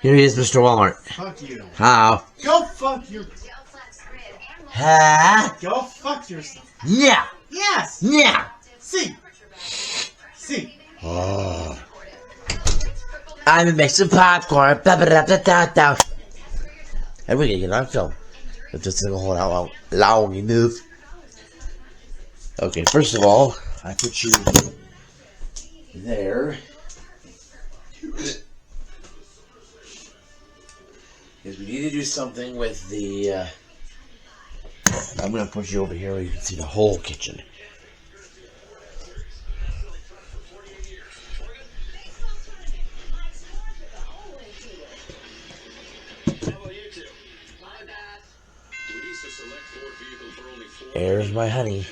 Here he is, Mr. Walmart. Fuck you. How? Go fuck your... Huh? Go fuck yourself. Yeah. Yes. Yeah. See. See. Oh. I'm gonna make some popcorn. Ba-ba-da-da-da-da. And we're gonna get on film. If this thing will hold out long enough. Okay, first of all, I put you there. Because we need to do something with the, I'm going to put you over here where you can see the whole kitchen. There's my honey.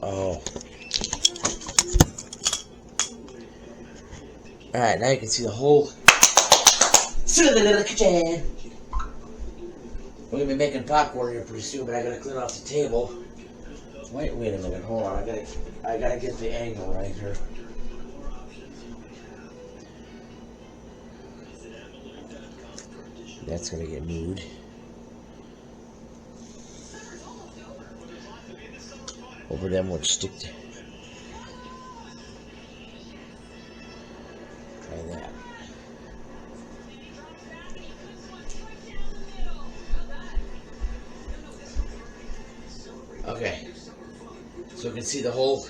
Oh. Alright, now you can see the whole kitchen. We're gonna be making popcorn here pretty soon, but I gotta clean off the table. Wait a minute, hold on. I gotta get the angle right here. That's gonna get moved. Over them would stick to. Try that. Okay. So you can see the whole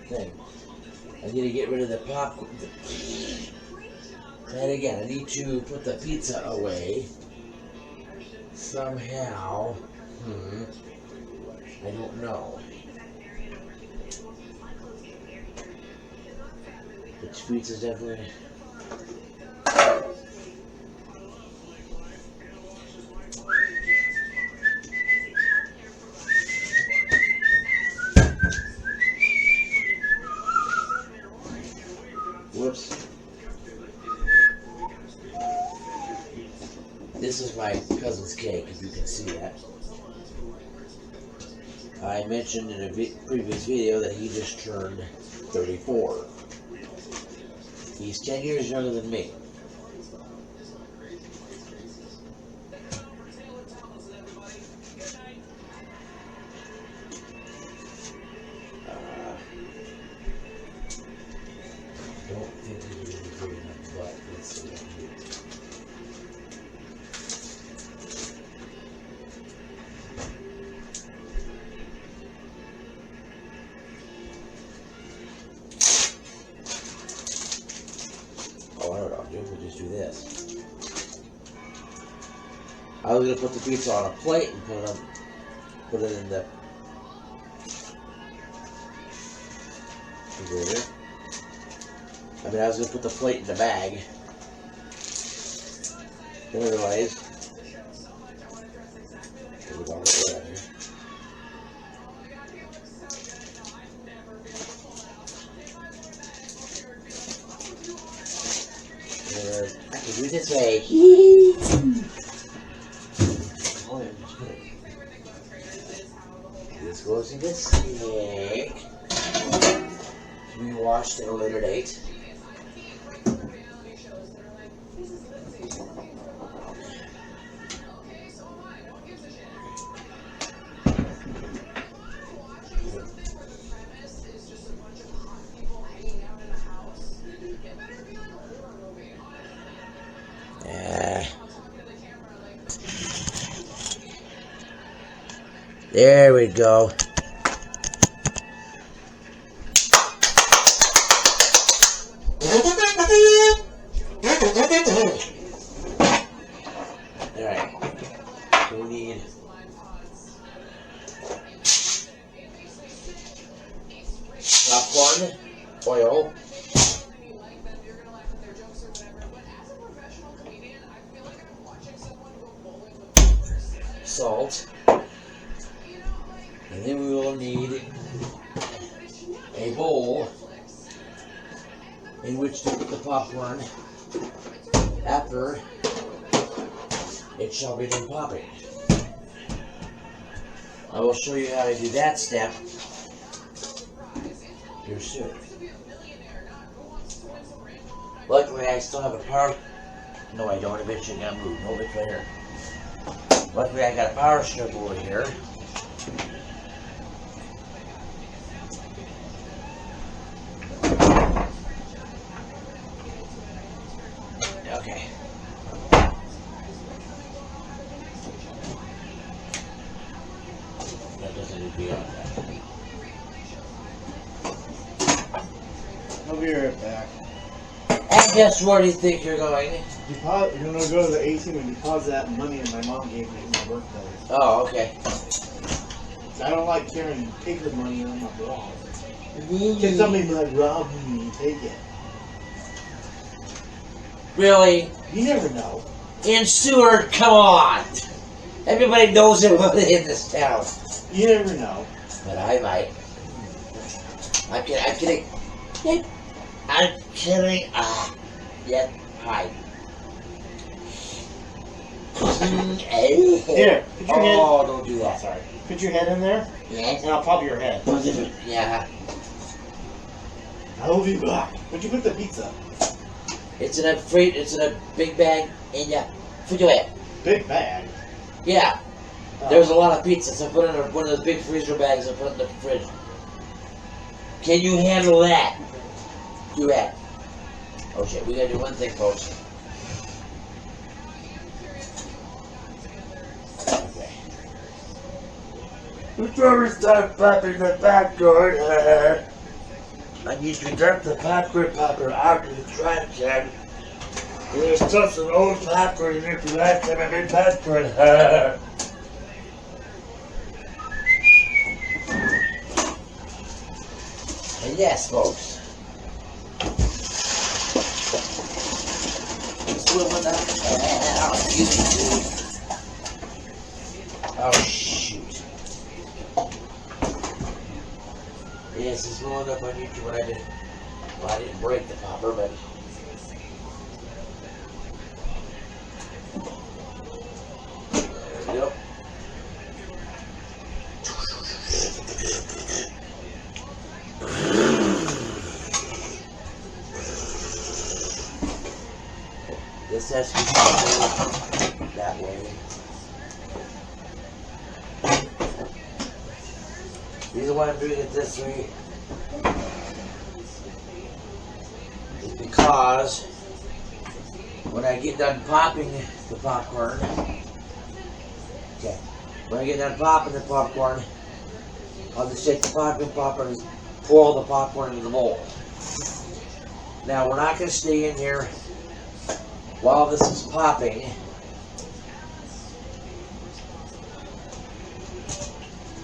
thing. I need to get rid of the popcorn. And again, I need to put the pizza away. Somehow, I don't know. The tweets is definitely. Whoops. This is my cousin's cake, if you can see that. I mentioned in a previous video that he just turned 34. He's 10 years younger than me. Don't think he's really good enough, but let's see what he is. Oh, I don't know, dude, we'll just do this. I was gonna put the pizza on a plate and put it in the refrigerator. I mean, I was gonna put the plate in the bag. But otherwise, I can do it this way. This goes in the sink. To be washed at a later date. There we go. Alright. We need popcorn, oil, salt, and then we will need a bowl in which to put the popcorn after it shall begin popping. I will show you how to do that step here soon. Luckily, I still have a power. No, I don't. Eventually, gotta move. No, it's right here. Luckily, I got a power strip over here. Okay. That doesn't need to be on that. I'll be right back. And guess where do you think you're going? You're gonna go to the ATM and deposit that money that my mom gave me for my birthday. Oh, okay. 'Cause I don't like carrying paper money on my bra. Can somebody like rob me and take it? Really? You never know. In Seward, come on! Everybody knows it in this town. You never know. But I might. I'm kidding. I'm kidding. Yeah, hi. Here, put your head. Oh, don't do Oh, that. sorry. Put your head in there, Yeah? and I'll pop your head. Yeah. I will be back. Where'd you put the pizza? It's in a big bag, and yeah, put your head. Big bag. Yeah. There's a lot of pizza, so I put it in one of those big freezer bags and put it in the fridge. Can you handle that? Do that. Oh shit, we gotta do one thing, folks. Okay. Before we start popping the popcorn, I need to dump the popcorn popper out of the trash can. There's still some old popcorn in there from last time I made popcorn. And yes, folks. Oh shoot. Yes, it's blowing up on YouTube when I didn't. Well, I didn't break the popper, but. There we go. This has to be that way. The reason why I'm doing it this way is because when I get done popping the popcorn, when I get done popping the popcorn, I'll just take the popcorn and pour all the popcorn into the bowl. Now we're not going to stay in here while this is popping,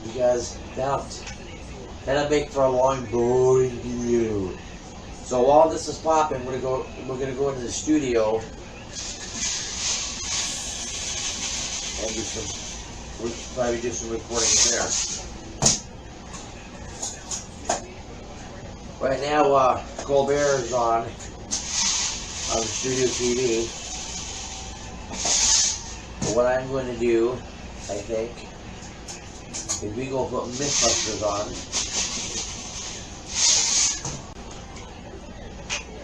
because that'll make for a long, boring video. So while this is popping, we're gonna go into the studio and we'll probably do some recording in there. Right now, Colbert is on the studio TV. But what I'm going to do, I think, is we go put Mythbusters on.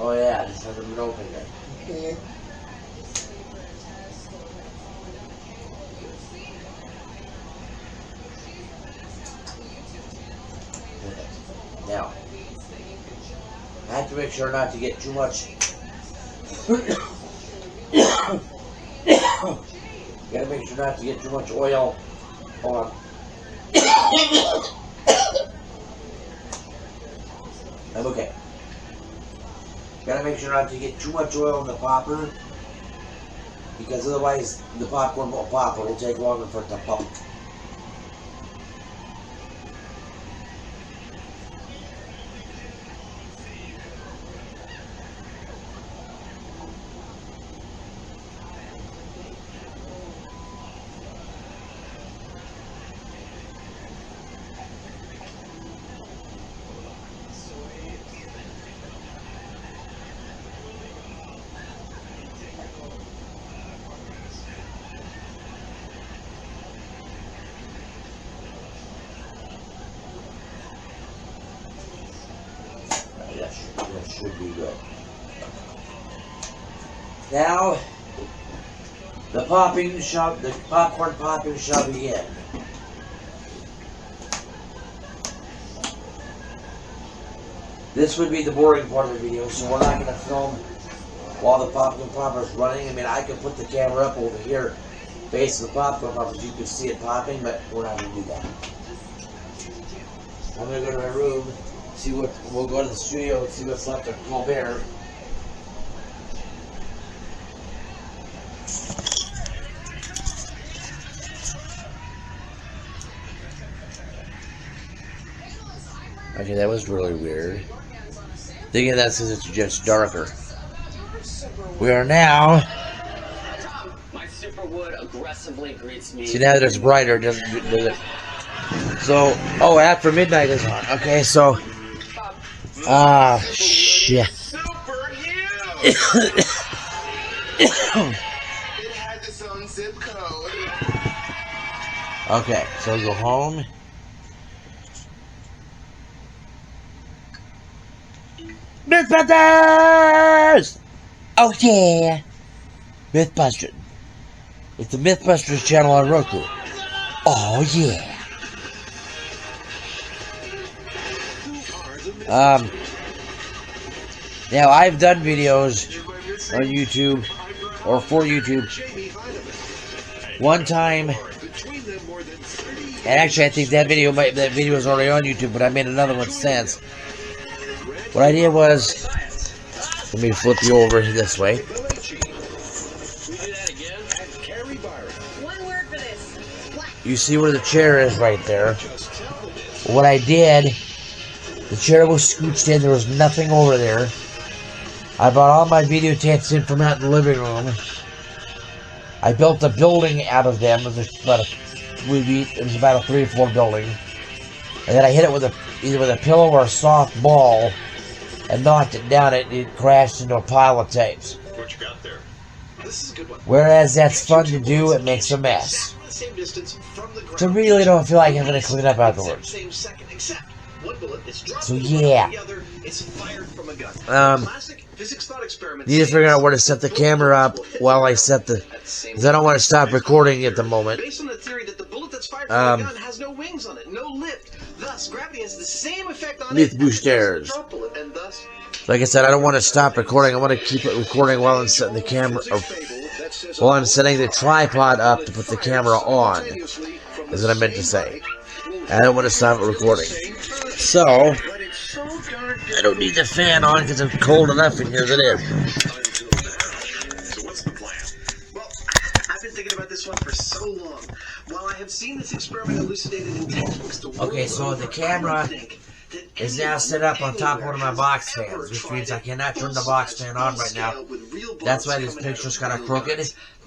Oh yeah, this hasn't been open yet. Now, I have to make sure not to get too much. Gotta make sure not to get too much oil on. I'm okay. Gotta make sure not to get too much oil in the popper, because otherwise the popcorn won't pop. It'll take longer for it to pop. should be good. Now, the popcorn popping shall begin. This would be the boring part of the video, so we're not going to film while the popcorn popper is running. I mean, I can put the camera up over here, face the popcorn popper, so you can see it popping, but we're not going to do that. I'm going to go to my room, we'll go to the studio and see what's left of Colbert. Okay, that was really weird. Thinking that's because it's just darker. We are now. My Superwood aggressively greets me. See, now that it's brighter, does it? So, after midnight is on. Okay, so. Shit. It has its own zip code. Okay, so go home. Mythbusters! Oh yeah! Mythbusters. It's the Mythbusters channel on Roku. Oh yeah! Now I've done videos on YouTube, or for YouTube, one time, and actually I think that video is already on YouTube, but I made another one since. What I did was, let me flip you over this way. You see where the chair is right there. What I did, the chair was scooched in, there was nothing over there. I brought all my videotapes in from out in the living room. I built a building out of them. It was about a 3-4 building. And then I hit it with either with a pillow or a soft ball and knocked it down. It crashed into a pile of tapes. What you got there? This is a good one. Whereas that's fun to do, it makes a mess. So really don't feel like having to clean up afterwards. So yeah. Need to figure out where to set the camera up while I set the, because I don't want to stop recording at the moment. Based on the theory that the bullet that's fired from the gun has no wings on it, no lift. Thus, gravity has the same effect on it as a drop bullet, and thus, like I said, I don't want to stop recording. I want to keep it recording while I'm setting the camera, or while I'm setting the tripod up to put the camera on, is what I meant to say. I don't want to stop it recording. So, I don't need the fan on because it's cold enough in here as it is. So what's the plan? Well, I've been thinking about this one for so long. While I have seen this experiment elucidated in textbooks, the world Okay, so the camera is now set up on top of one of my box fans, which means I cannot turn the box fan on right now. That's why this picture's kind of crooked.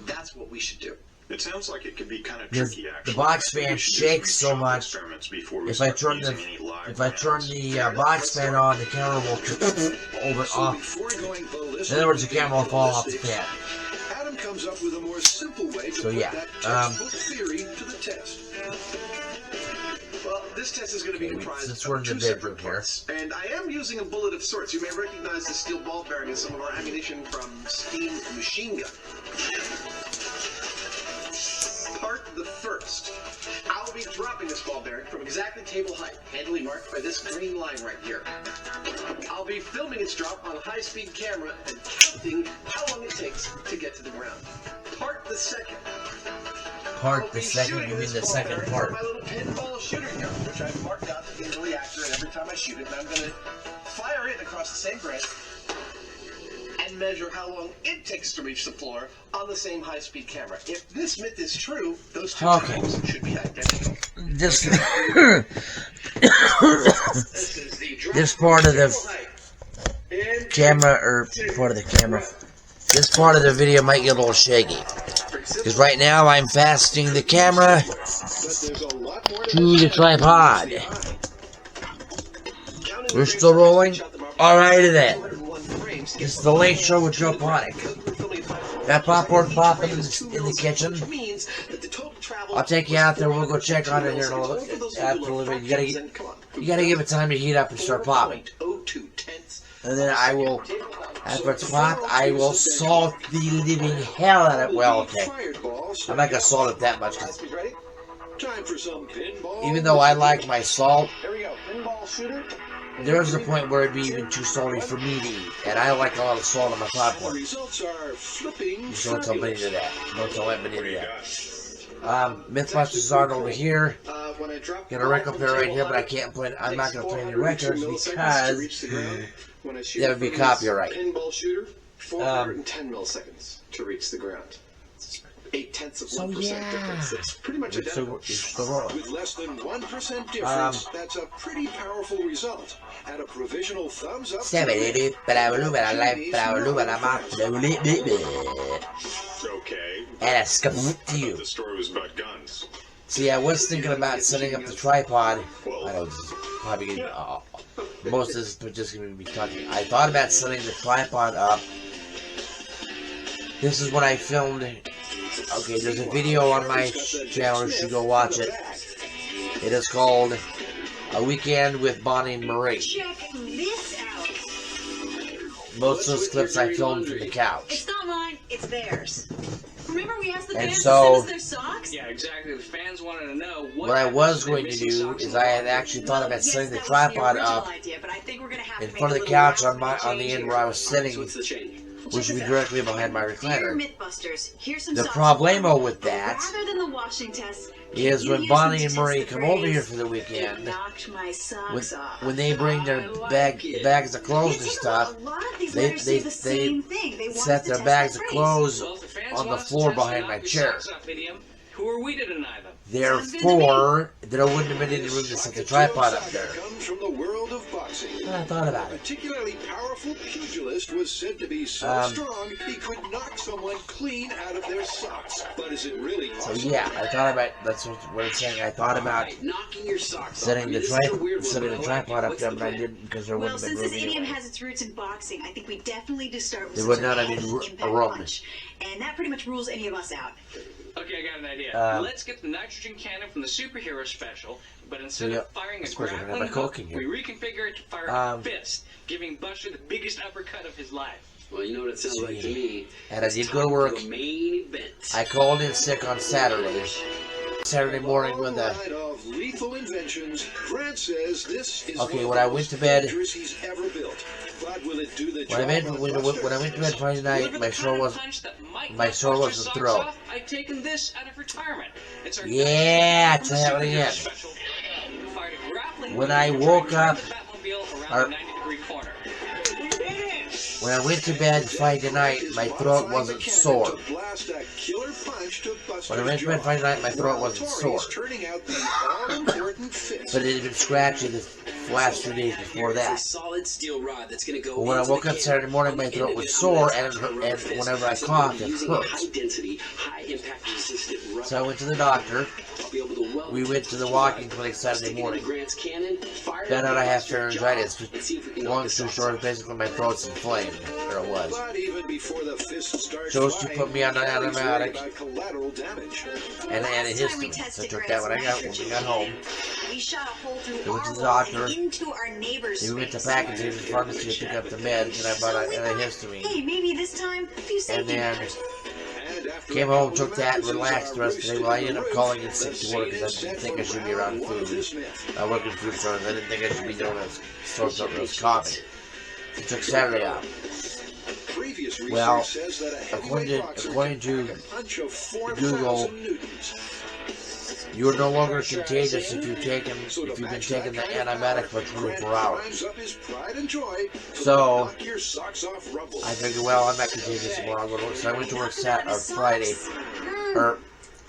That's what we should do. It sounds like it could be kind of tricky, actually. The box fan shakes so much. If I turn the box fan on, the camera will over off. In other words, the camera will fall off the fan. Adam comes up with a more simple way to So yeah, put that textbook theory to the test. Well, this test is going to be comprised Since we're in of the two bedroom separate here. parts, and I am using a bullet of sorts. You may recognize the steel ball bearing in some of our ammunition from Steam Machine Gun. Part the first. I'll be dropping this ball bearing from exactly table height, handily marked by this green line right here. I'll be filming its drop on a high-speed camera and counting how long it takes to get to the ground. Part the second. Part the second? You mean the second part? My little pinball shooter gun, which I've marked out to be really accurate every time I shoot it, and I'm going to fire it across the same branch and measure how long it takes to reach the floor on the same high-speed camera. If this myth is true, those two times should be identical. This this part of the camera, or part of the camera, this part of the video might get a little shaky. Because right now I'm fastening the camera to the tripod. We're still rolling? Alrighty then. This is the Late Show with Joe Ponick. Got popcorn popping in the kitchen. I'll take you out there. We'll go check on it here in a little bit. After a little bit, you gotta give it time to heat up and start popping. And then I will, after it's hot, I will salt the living hell out of it. Well, okay. I'm not going to salt it that much. 'Cause Time for some pinball. even though I like my salt, Here we go. Pinball shooter. there's a point where it'd be even too salty for me to eat. And I like a lot of salt on my The popcorn. results are flipping. Just don't tell anybody fabulous. that. Don't tell anybody What do you that. got? Mythbusters aren't over here. When I drop Got a record player right here, but I can't play. I'm not going to play any records because that would be copyright. Pinball shooter, 410 milliseconds to reach the ground. 0.8 of 1% difference. It's pretty much It's identical. still rolling. With less than 1% difference, that's a pretty powerful result. At a provisional thumbs up. Okay. And a scoop to you. The story was about guns. See, I was thinking about setting up the tripod. I know this is probably going to most of this is just going to be talking. I thought about setting the tripod up. This is when I filmed. Okay, there's a video on my channel. You should go watch it. It is called A Weekend with Bonnie and Marie. Check this out. Most of those clips I filmed from the couch. It's not mine, it's theirs. Remember we asked the And fans so- to send us their socks? Yeah, exactly. The fans wanted to know What I was going to do is I had actually thought about setting the tripod up Idea, but I think we're gonna have in to front of make the a little couch on the end where I was sitting, What's the change? which would be directly behind my Dear recliner. Mythbusters, here's some The socks. problemo with that Rather than the washing test, is you when use Bonnie them and to Marie test the come over here phrase, for the weekend, "It knocked my socks off." when they bring their I like it. bags of clothes and Take a stuff, look, a lot of these they- letters say they- the same thing. They want us set to their test bags the of phrase. clothes Well, if the fans on the want us to floor test behind knock my your chair. socks off idiom, who are we to deny them? Therefore, there wouldn't have been any room to set the tripod up there. Comes from the world of boxing. I thought A about it. particularly powerful pugilist was said to be so strong he could knock someone clean out of their socks. But is it really So possible? yeah, I thought about. That's what it's saying. I thought about Knocking your socks setting the setting the tripod up there, What's but I the didn't because there Well, wouldn't have since been this room idiom anyway. has its roots in boxing, I think we definitely just start with There some would sort not of have been heavy a impact room. punch. And that pretty much rules any of us out. Okay, I got an idea. Let's get the nitrogen cannon from the superhero special, but instead yeah, of firing a of course, we're gonna have grappling a Coke hook, in here. we reconfigure it to fire a fist, giving Buster the biggest uppercut of his life. Well, you know what it sounds like to me. And I did go to work. The main event. I called in sick on Saturday morning when the Line of lethal inventions. Grant says this is Okay, one when of I the went most to bed- dangerous he's ever built. But will it do the when I job went on when Buster? I went to bed Friday night, Deliver my the sore kind of was punch that might my knock sore Buster's was the socks throat. off. I've taken this out of retirement. It's our Yeah, nitrogen try that one superhero again. special. We fired a grappling When hook I to woke turn up, the Batmobile around or- the 90-degree corner. when I went to bed Friday night, my throat wasn't sore. To blast a killer punch to Buster's When I went to bed jaw. Friday night, my throat wasn't sore, Tori's turning out the all-important fist. but it had been scratchy the last 2 days before It's a that. solid steel rod that's going to go. But when I into woke the up cannon. Saturday morning, On my the throat end was of it, sore, I'm gonna and attach a rubber fist. whenever I So coughed, I'm it using a hurt. high density, high impact resistant rubber. So I went to the doctor. I'll be able to weld We it went to the the walking rod. clinic Saturday Stick it in morning. Grant's cannon, fire Found it out I at have Buster's jaw, pharyngitis. and see if we can Long knock story the short, socks basically my throat's inflamed, or it was. But even before the fist starts Chose to flying, put me on an Tori's worried antibiotic about collateral damage. and Last time we antihistamine. So I took that when I got home. We shot a hole through We went to our the wall doctor. and into our neighbor's Then we went to space. packaging the pharmacy to pick up the meds, and I bought an antihistamine. Hey, maybe this time a few And safety then measures. And after came a home, couple took of that, hours, relaxed the rest of the day. Well, I ended up calling in sick to work because I didn't think I should be around food. I work in food stores. I didn't think I should be doing this. Stores up those coughing. I took Saturday off. Previous research Well, says that a according heavyweight to- boxer according can to pack a punch of 4,000 Google, newtons. You are no longer contagious if you've So to been match taking the that kind of antibiotic for power, 24 Grant hours. climbs up his pride and joy to So, knock your socks off Rumble. I figured, well, I'm not contagious anymore. I'll go to work. So I went to work Friday, or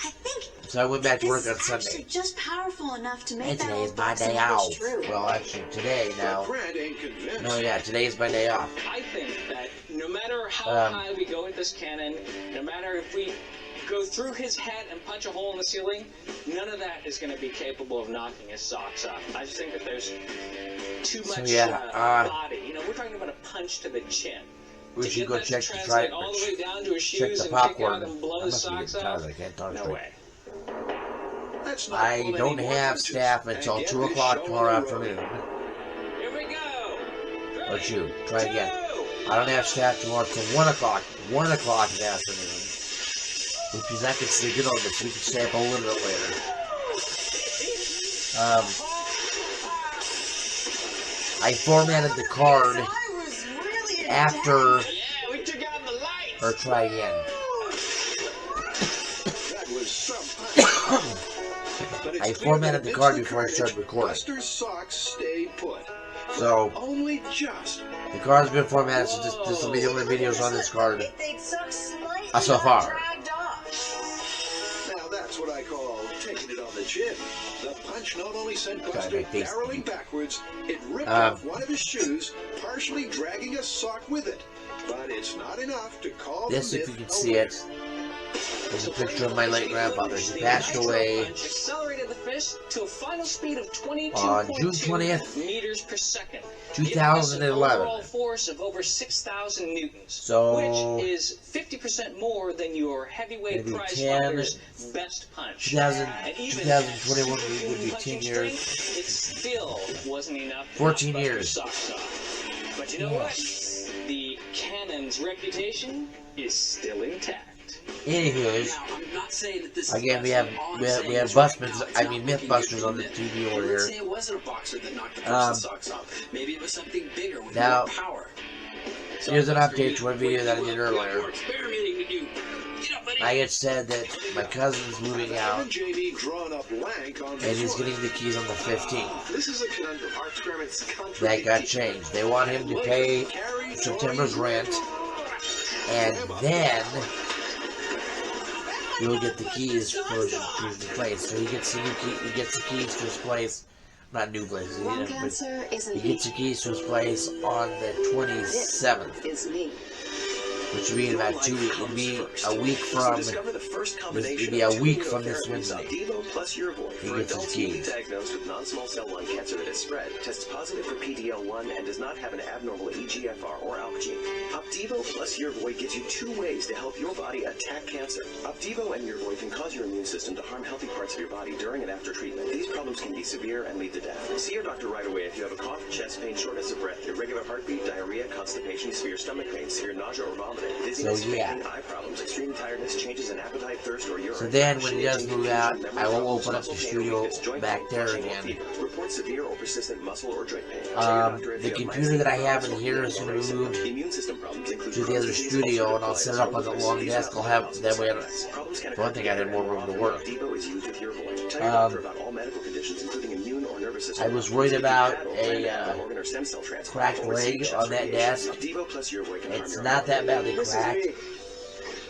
I think so I went back to work this on is actually Sunday. just powerful enough to make And that today old is my boxing day myth off. true. Well, actually, today now. But Grant ain't convinced. No, yeah, today is my day off. I think that no matter how Um, high we go with this cannon, no matter if we go through his head and punch a hole in the ceiling, none of that is going to be capable of knocking his socks off. I just think that there's too So, much yeah, body. You know, we're talking about a punch to the chin. We To should get go that to check the translate all the way down to his check shoes the and kick out popcorn. and blow I his must be getting socks tired. off. I can't talk No straight. way. Let's not I pull any don't more have punches staff and until get 2 this o'clock show tomorrow on the road. afternoon. Here we go. Or 2. Try again. I don't have staff tomorrow till 1 o'clock. 1 o'clock in the afternoon. Which means I can sleep in on this. We can stay up a little bit later. I formatted the card after. Or try again. That was some I formatted the card before I started recording. Buster's socks stay put. So Only just. the card's been formatted, so this will be the only videos on this card so far. Now that's what I call taking it on the chin. The punch not only sent Buster my face. barreling backwards, it ripped off one of his shoes, partially dragging a sock with it. But it's not enough to call This, the if you myth can see away. it, is a picture of my late grandfather. He passed away Accelerated the fist to a final speed of 22.2 on June 20th, meters per second. 2011. Overall force of over 6,000 newtons, So, which is 50% more than your heavyweight maybe prize 10, fighter's best punch. 2021 would be 10 years. It still wasn't enough. to 14 knock years. Buster's socks off. But you know what? The Cannon's reputation is still intact. Anywho's, Now, I'm not saying that this again, is we have all I'm we saying have is right Busmans, now, it's I not mean looking Mythbusters good on the for TV men. over Let's here. say it wasn't a boxer that knocked the person's socks off. Maybe it was something bigger with Now, more power. Here's an update to a video that I did earlier. We're experimenting to do. Get up, buddy. I had said that my cousin's moving out, JD drawn up blank on the and he's floor. getting the keys on the 15th. This is a conundrum. Our experiments That got changed. They want him to pay September's rent, and then he'll get the keys for his new place. So he gets the keys to his place. Not new place. Lung cancer isn't He gets the keys to his place on the 27th, is me. which would be in about 2 weeks. It'd be a week from. Discover the first It'd combination be a of week two from this immunotherapies, Wednesday. Opdivo plus Yervoy. He For gets his adults newly keys. diagnosed with non-small cell lung cancer that has spread, tests positive for PD-L1, and does not have an abnormal EGFR or ALK gene. Opdivo plus Yervoy gives you 2 ways to help your body attack cancer. Opdivo and Yervoy can cause your immune system to harm healthy parts of your body during and after treatment. These problems can be severe and lead to death. See your doctor right away if you have a cough, chest pain, shortness of breath, irregular heartbeat, diarrhea, constipation, severe stomach pain, severe nausea or vomiting, dizziness, So, yeah. fainting, eye problems, extreme tiredness, changes in appetite, thirst, or urine. So then, when he does move out, I will open up the studio back there again. Report severe or persistent muscle or joint pain. Tell your doctor if The you have computer that I myasthenia have in gravis here or is going to be syndrome. moved Immune system problems include to the other Crohn's disease, studio, and I'll ulcerative set it up on the colitis, long disease, desk. I'll have that way. Problems can For one thing, I had more room to work. Opdivo is used with Yervoy. Tell your doctor about all medical conditions, including immune or nervous system. I was worried about Organ a or stem cell transplant, cracked or leg chest on that radiation. desk. Opdivo plus Yervoy can harm It's your not that badly This is cracked. me.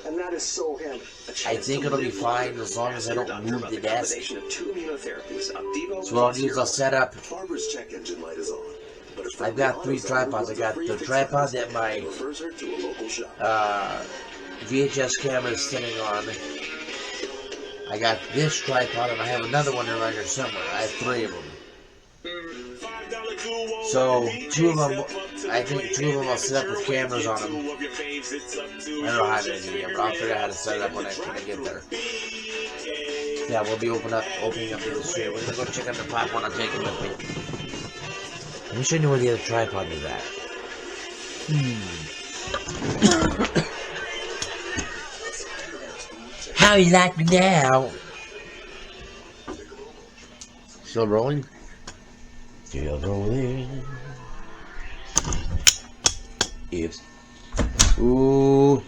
And that is so him. I think it'll be fine as long as I don't move the desk. Combination of 2 immunotherapies, Opdivo So what I'll do is I'll set up. Barber's check engine light is on. But if I've got 3 tripods. I got the tripod that my refers her to a local shop. VHS camera is sitting on. I got this tripod, and I have another one around here somewhere. I have 3 of them. So 2 of them, I think 2 of them I'll set up with cameras on them. I don't know how to do it, but I'll figure out how to set it up when I get there. Yeah, we'll be opening up the street. We're gonna go check out the popcorn. I'll take it with me. Let me show you where the other tripod is at. How you like me now? Still rolling? Still rolling. It's ooh.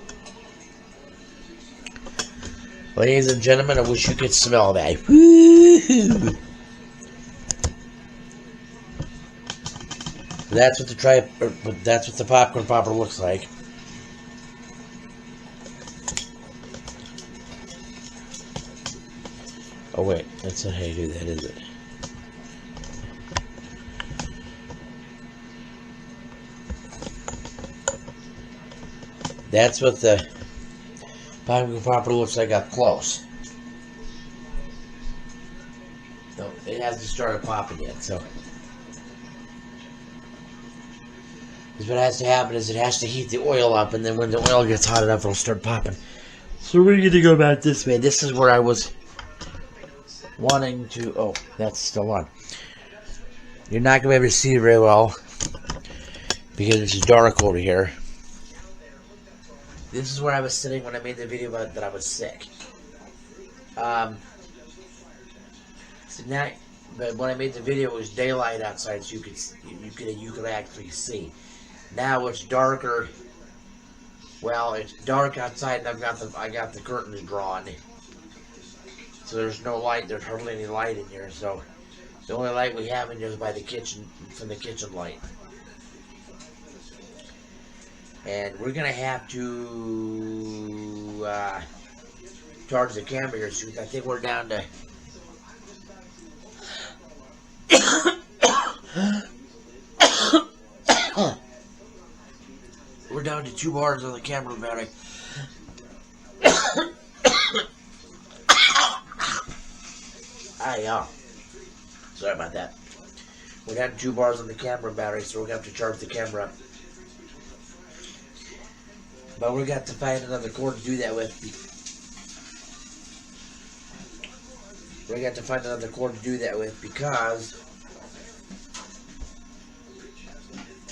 Ladies and gentlemen, I wish you could smell that. Woo-hoo. That's what the popcorn popper looks like. Oh wait, that's not how you do that, is it? That's what the popcorn popper looks like up close. No, it hasn't started popping yet, so. Because what has to happen is it has to heat the oil up, and then when the oil gets hot enough, it'll start popping. So we're going to go back this way. This is where I was wanting to... Oh, that's still on. You're not going to be able to see very well because it's dark over here. This is where I was sitting when I made the video about that I was sick. So now, but when I made the video, it was daylight outside, so you could actually see. Now it's darker. Well, it's dark outside, and I got the curtains drawn, so there's no light. There's hardly any light in here. So the only light we have in here is by the kitchen, from the kitchen light. And we're gonna have to charge the camera here soon. I think we're down to we're down to 2 bars on the camera battery. Sorry about that. We're down to 2 bars on the camera battery, so we're gonna have to charge the camera up. But we're gonna have to find another cord to do that with. We're gonna have to find another cord to do that with because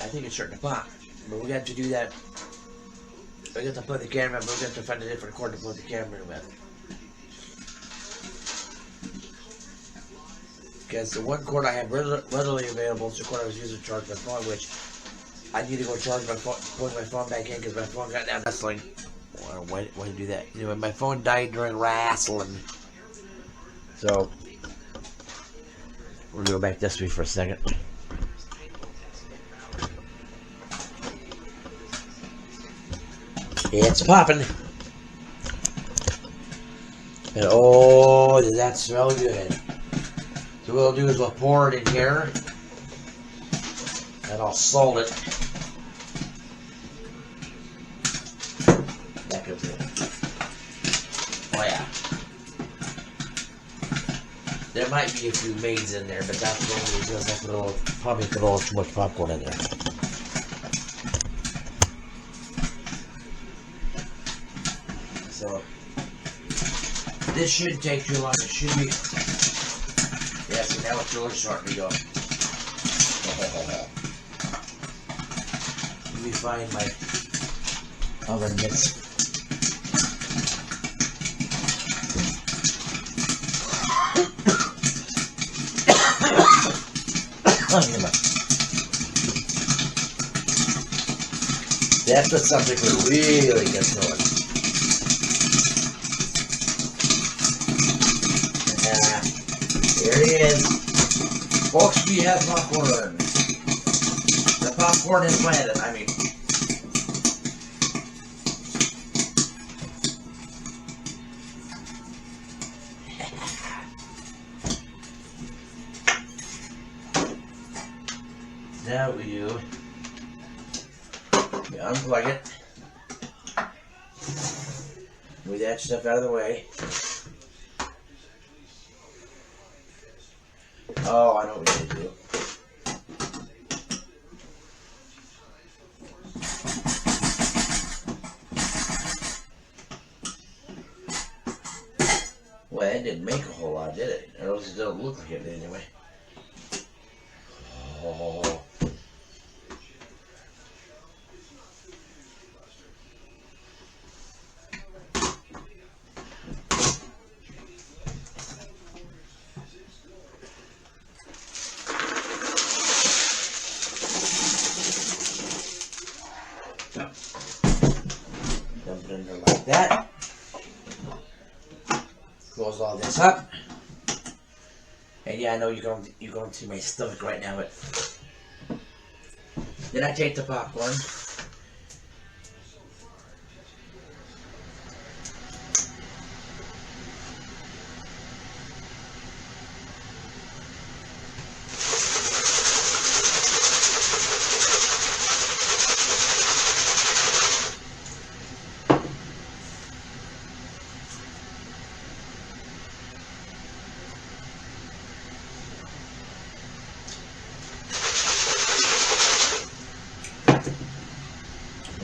I think it's starting to pop. But we're gonna have to do that. We're gonna have to plug the camera, but we're gonna have to find a different cord to plug the camera in with. Because the one cord I have readily available is the cord I was using to charge my phone, which I need to go charge my phone, plug my phone back in because my phone got down wrestling. Why did you do that? Anyway, my phone died during wrestling. So, we're going to go back this way for a second. It's popping. And oh, does that smell good. So what we'll do is we'll pour it in here. And I'll salt it. That could be it. Oh yeah. There might be a few maids in there, but that's the only reason I probably put a little too much popcorn in there. So this shouldn't take too long. It should be. Yeah, see now it's really starting to go. Let me find my oven mitts. That's what something could really get going. Here it is. Folks, we have popcorn. The popcorn is planted, I mean. Now we unplug it. Move that stuff out of the way. Oh, I know what we need to do. Well, that didn't make a whole lot, did it? Or else it doesn't look like it anyway. Oh. Dump it in there like that. Close all this up. And yeah, I know you're going to see my stomach right now, but then I take the popcorn.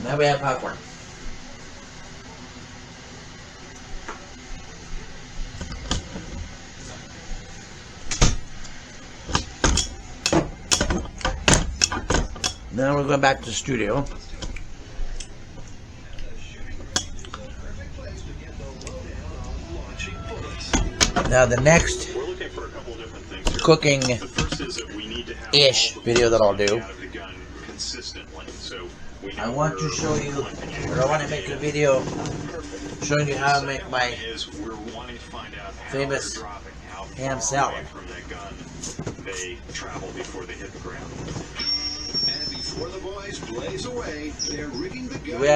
Now we have popcorn. Now we're going back to the studio. Now the next We're looking for a couple different things here. cooking The first is that we need to have ish all the video that I'll bullets do. coming out of the gun consistently. So we I know want to we're show you, collecting or I want to make a video showing you how to make my is we're wanting to find out how famous they're dropping, how ham far salad. away from that gun they travel before they hit the ground. And before the boys blaze away, they're rigging the gun. We